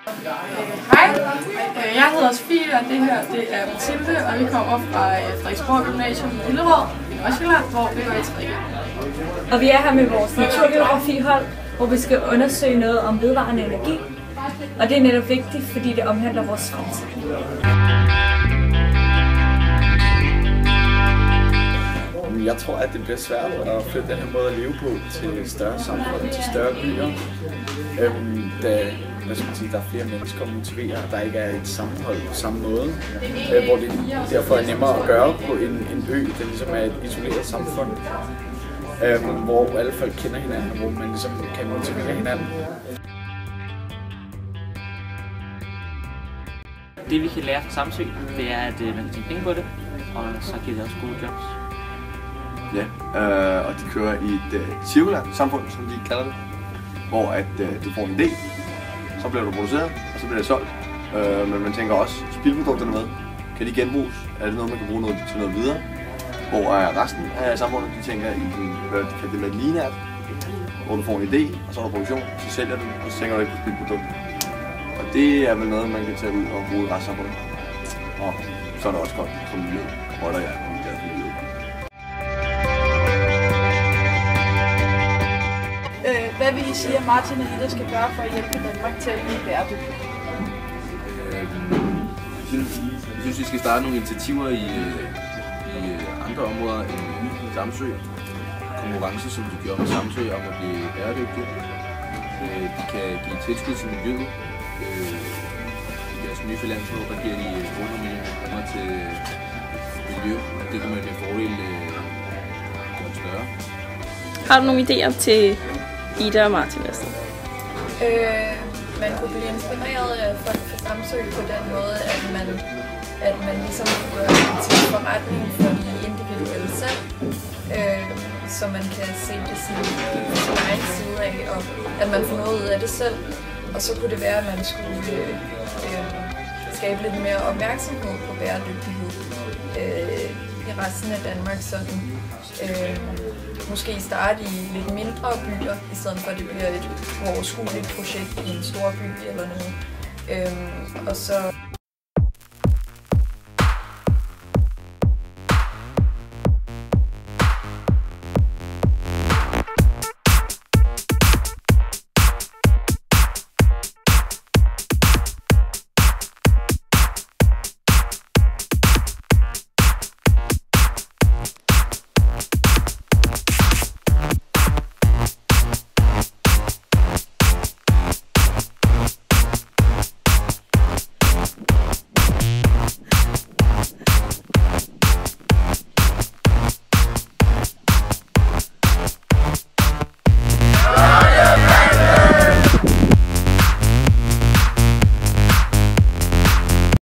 Hej, jeg hedder Sofie, og det her det er Mathilde, og vi kommer fra Frederiksborg Gymnasium i Hillerød i Nordsjælland, hvor vi går i 3. Og vi er her med vores naturgeografihold, hvor vi skal undersøge noget om vedvarende energi. Og det er netop vigtigt, fordi det omhandler vores fremtid. Jeg tror, at det bliver svært at flytte den her måde at leve på til større samfund, til større byer. Da der er flere mennesker at motivere, og der ikke er et sammenhold på samme måde. Hvor det derfor er nemmere at gøre på en ø, der ligesom er et isoleret samfund. Hvor alle folk kender hinanden, og hvor man ligesom kan motivere hinanden. Det vi kan lære fra Samsø, det er, at man kan tjene penge på det, og så giver det også gode jobs. Ja, og de kører i et cirkulært samfund, som de kalder det, hvor at du får en idé, så bliver du produceret, og så bliver det solgt. Men man tænker også, spildprodukterne med, kan de genbruges? Er det noget, man kan bruge til noget videre? Hvor er resten af samfundet, de tænker i hvad de kalder det med lineært, hvor du får en idé, og så er der produktion, så sælger du, og så tænker du ikke på spildprodukter. Og det er vel noget, man kan tage ud og bruge i restsamfundet. Og så er det også godt for miljøet, og der er glad for miljøet. Hvad vil I sige, at Martin og Ida skal gøre for at hjælpe Danmark til at blive bæredygtig? Jeg synes, vi skal starte nogle initiativer i andre områder end Samsø. Konkurrence, som de gjorde med Samsø om at blive bæredygtige. De kan give tilskud til miljøet. I deres nye finanslov, der giver de 800 millioner til miljø. Det kan man med fordel gøre større. Har du nogle idéer til Ida og Martin næsten? Man kunne blive inspireret af folk fra Samsø på den måde, at man ligesom kunne gøre det til forretning for de individuelle selv, så man kan se det sådan på sin egen side af, og at man får noget ud af det selv. Og så kunne det være, at man skulle skabe lidt mere opmærksomhed på bæredygtighed i resten af Danmark. Sådan, måske starte i lidt mindre byer, i stedet for at det bliver et uoverskueligt projekt i en stor by eller noget. Og så